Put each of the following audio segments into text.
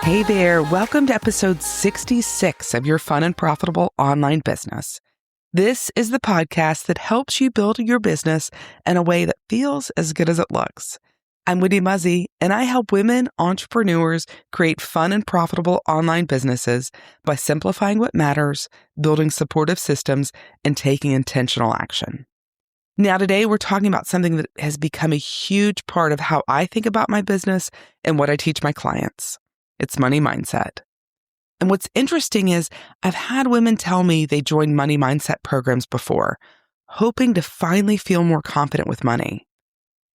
Hey there, welcome to episode 66 of Your Fun and Profitable Online Business. This is the podcast that helps you build your business in a way that feels as good as it looks. I'm Wendy, and I help women entrepreneurs create fun and profitable online businesses by simplifying what matters, building supportive systems, and taking intentional action. Now, today we're talking about something that has become a huge part of how I think about my business and what I teach my clients. It's money mindset. And what's interesting is I've had women tell me they joined money mindset programs before, hoping to finally feel more confident with money.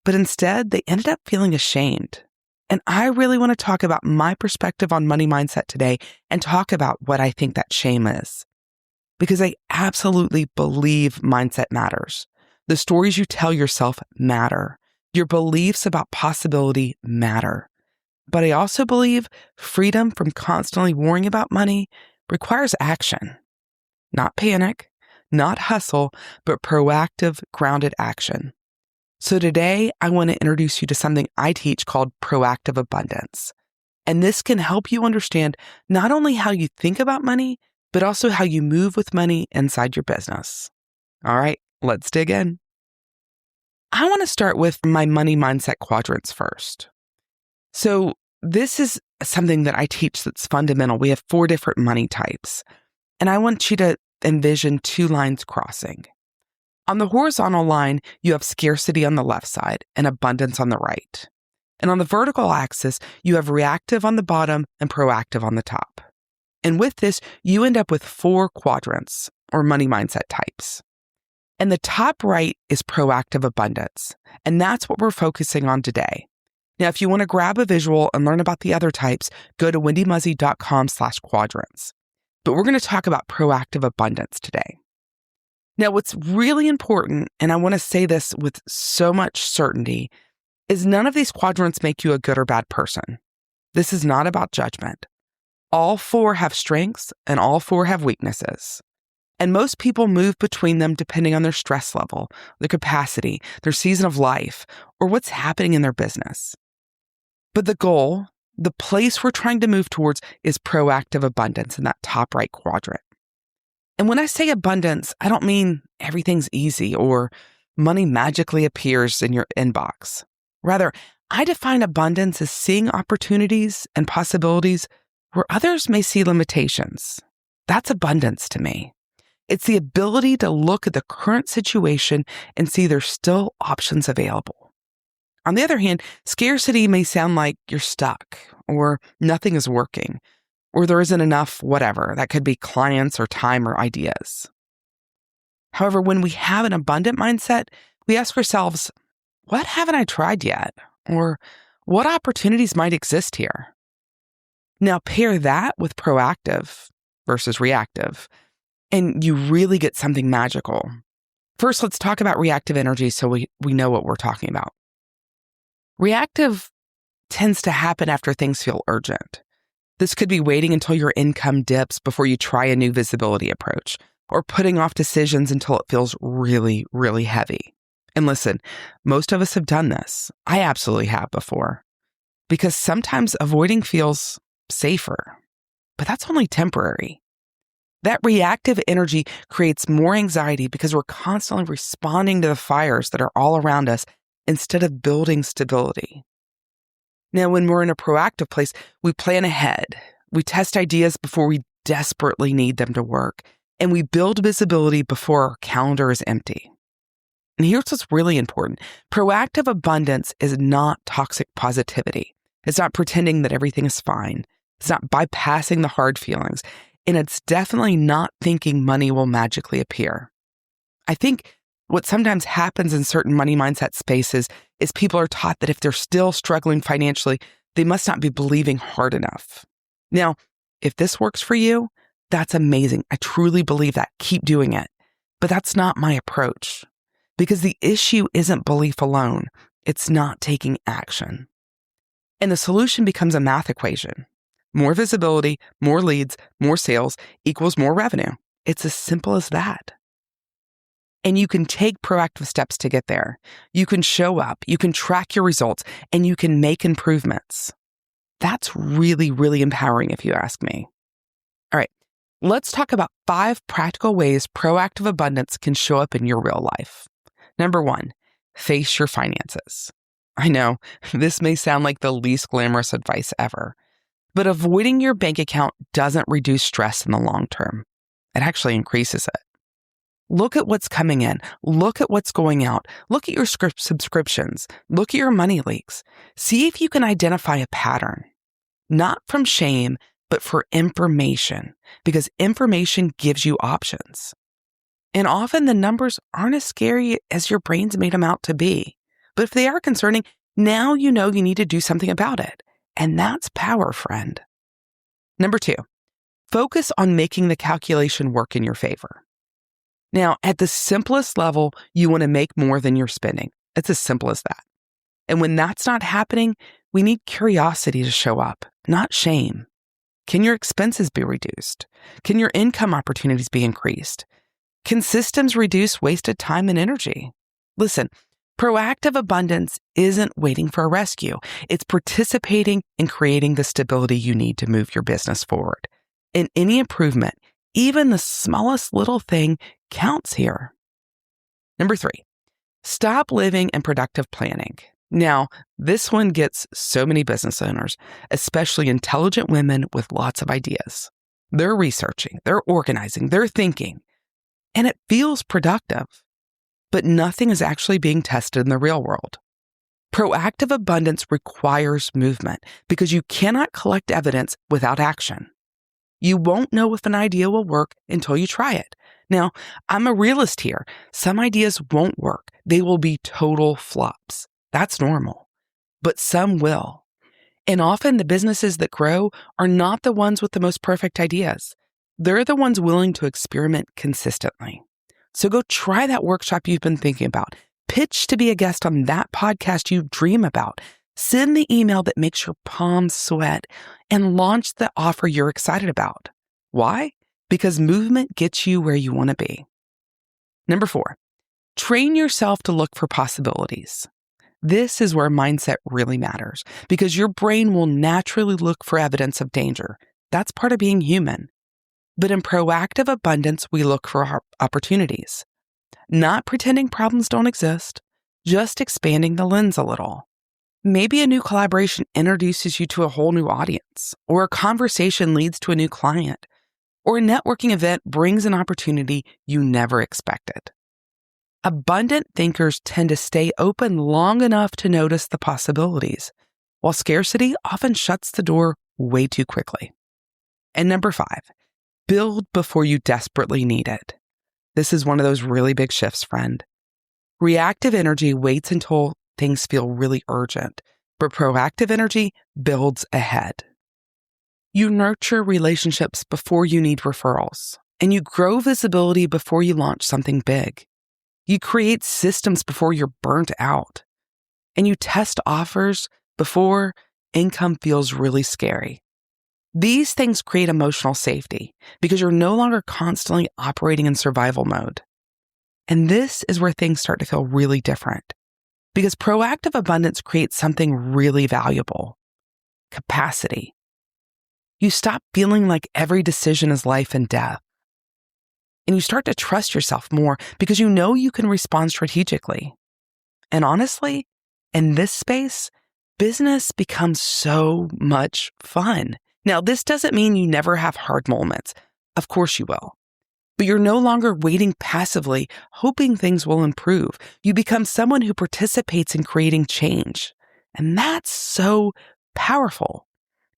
But instead, they ended up feeling ashamed. And I really want to talk about my perspective on money mindset today and talk about what I think that shame is. Because I absolutely believe mindset matters. The stories you tell yourself matter. Your beliefs about possibility matter. But I also believe freedom from constantly worrying about money requires action. Not panic, not hustle, but proactive, grounded action. So today, I want to introduce you to something I teach called proactive abundance. And this can help you understand not only how you think about money, but also how you move with money inside your business. All right, let's dig in. I want to start with my money mindset quadrants first. So this is something that I teach that's fundamental. We have 4 different money types, and I want you to envision 2 lines crossing. On the horizontal line, you have scarcity on the left side and abundance on the right. And on the vertical axis, you have reactive on the bottom and proactive on the top. And with this, you end up with 4 quadrants or money mindset types. And the top right is proactive abundance, and that's what we're focusing on today. Now, if you want to grab a visual and learn about the other types, go to wendymuzzy.com/quadrants. But we're going to talk about proactive abundance today. Now, what's really important, and I want to say this with so much certainty, is none of these quadrants make you a good or bad person. This is not about judgment. All 4 have strengths and all 4 have weaknesses. And most people move between them depending on their stress level, their capacity, their season of life, or what's happening in their business. But the goal, the place we're trying to move towards, is proactive abundance in that top right quadrant. And when I say abundance, I don't mean everything's easy or money magically appears in your inbox. Rather, I define abundance as seeing opportunities and possibilities where others may see limitations. That's abundance to me. It's the ability to look at the current situation and see there's still options available. On the other hand, scarcity may sound like you're stuck or nothing is working or there isn't enough whatever. That could be clients or time or ideas. However, when we have an abundant mindset, we ask ourselves, what haven't I tried yet? Or what opportunities might exist here? Now pair that with proactive versus reactive, and you really get something magical. First, let's talk about reactive energy so we know what we're talking about. Reactive tends to happen after things feel urgent. This could be waiting until your income dips before you try a new visibility approach, or putting off decisions until it feels really, really heavy. And listen, most of us have done this. I absolutely have before. Because sometimes avoiding feels safer, but that's only temporary. That reactive energy creates more anxiety because we're constantly responding to the fires that are all around us instead of building stability. Now, when we're in a proactive place, we plan ahead. We test ideas before we desperately need them to work, and we build visibility before our calendar is empty. And here's what's really important. Proactive abundance is not toxic positivity. It's not pretending that everything is fine. It's not bypassing the hard feelings. And it's definitely not thinking money will magically appear. I think what sometimes happens in certain money mindset spaces is people are taught that if they're still struggling financially, they must not be believing hard enough. Now, if this works for you, that's amazing. I truly believe that. Keep doing it. But that's not my approach. Because the issue isn't belief alone. It's not taking action. And the solution becomes a math equation. More visibility, more leads, more sales equals more revenue. It's as simple as that. And you can take proactive steps to get there. You can show up, you can track your results, and you can make improvements. That's really, really empowering if you ask me. All right, let's talk about 5 practical ways proactive abundance can show up in your real life. Number 1, face your finances. I know, this may sound like the least glamorous advice ever, but avoiding your bank account doesn't reduce stress in the long term. It actually increases it. Look at what's coming in. Look at what's going out. Look at your subscriptions. Look at your money leaks. See if you can identify a pattern. Not from shame, but for information, because information gives you options. And often the numbers aren't as scary as your brain's made them out to be. But if they are concerning, now you know you need to do something about it. And that's power, friend. Number 2, focus on making the calculation work in your favor. Now, at the simplest level, you want to make more than you're spending. It's as simple as that. And when that's not happening, we need curiosity to show up, not shame. Can your expenses be reduced? Can your income opportunities be increased? Can systems reduce wasted time and energy? Listen, proactive abundance isn't waiting for a rescue. It's participating in creating the stability you need to move your business forward. And any improvement, even the smallest little thing, counts here. Number 3, stop living in productive planning. Now, this one gets so many business owners, especially intelligent women with lots of ideas. They're researching, they're organizing, they're thinking, and it feels productive, but nothing is actually being tested in the real world. Proactive abundance requires movement because you cannot collect evidence without action. You won't know if an idea will work until you try it. Now, I'm a realist here. Some ideas won't work. They will be total flops. That's normal. But some will. And often the businesses that grow are not the ones with the most perfect ideas. They're the ones willing to experiment consistently. So go try that workshop you've been thinking about. Pitch to be a guest on that podcast you dream about. Send the email that makes your palms sweat and launch the offer you're excited about. Why? Because movement gets you where you want to be. Number 4, train yourself to look for possibilities. This is where mindset really matters because your brain will naturally look for evidence of danger. That's part of being human. But in proactive abundance, we look for opportunities. Not pretending problems don't exist, just expanding the lens a little. Maybe a new collaboration introduces you to a whole new audience, or a conversation leads to a new client, or a networking event brings an opportunity you never expected. Abundant thinkers tend to stay open long enough to notice the possibilities, while scarcity often shuts the door way too quickly. And number 5, build before you desperately need it. This is one of those really big shifts, friend. Reactive energy waits until things feel really urgent, but proactive energy builds ahead. You nurture relationships before you need referrals, and you grow visibility before you launch something big. You create systems before you're burnt out, and you test offers before income feels really scary. These things create emotional safety because you're no longer constantly operating in survival mode. And this is where things start to feel really different because proactive abundance creates something really valuable: capacity. You stop feeling like every decision is life and death. And you start to trust yourself more because you know you can respond strategically. And honestly, in this space, business becomes so much fun. Now, this doesn't mean you never have hard moments. Of course you will. But you're no longer waiting passively, hoping things will improve. You become someone who participates in creating change. And that's so powerful.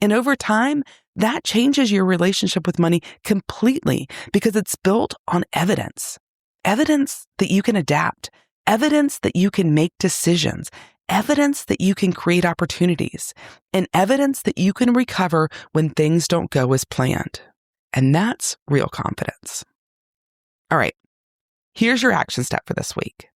And over time, that changes your relationship with money completely because it's built on evidence. Evidence that you can adapt, evidence that you can make decisions, evidence that you can create opportunities, and evidence that you can recover when things don't go as planned. And that's real confidence. All right, here's your action step for this week.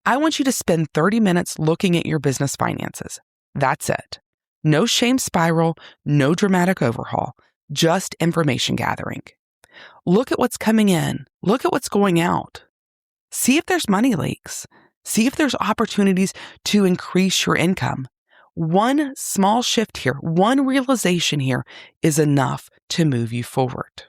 I want you to spend 30 minutes looking at your business finances. That's it. No shame spiral, no dramatic overhaul, just information gathering. Look at what's coming in. Look at what's going out. See if there's money leaks. See if there's opportunities to increase your income. one small shift here, one realization here is enough to move you forward.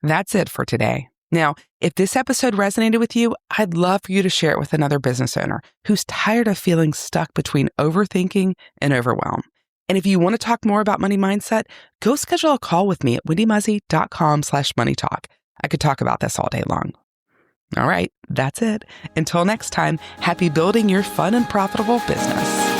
That's it for today. Now, if this episode resonated with you, I'd love for you to share it with another business owner who's tired of feeling stuck between overthinking and overwhelm. And if you want to talk more about money mindset, go schedule a call with me at wendymuzzy.com/moneytalk. I could talk about this all day long. All right, that's it. Until next time, happy building your fun and profitable business.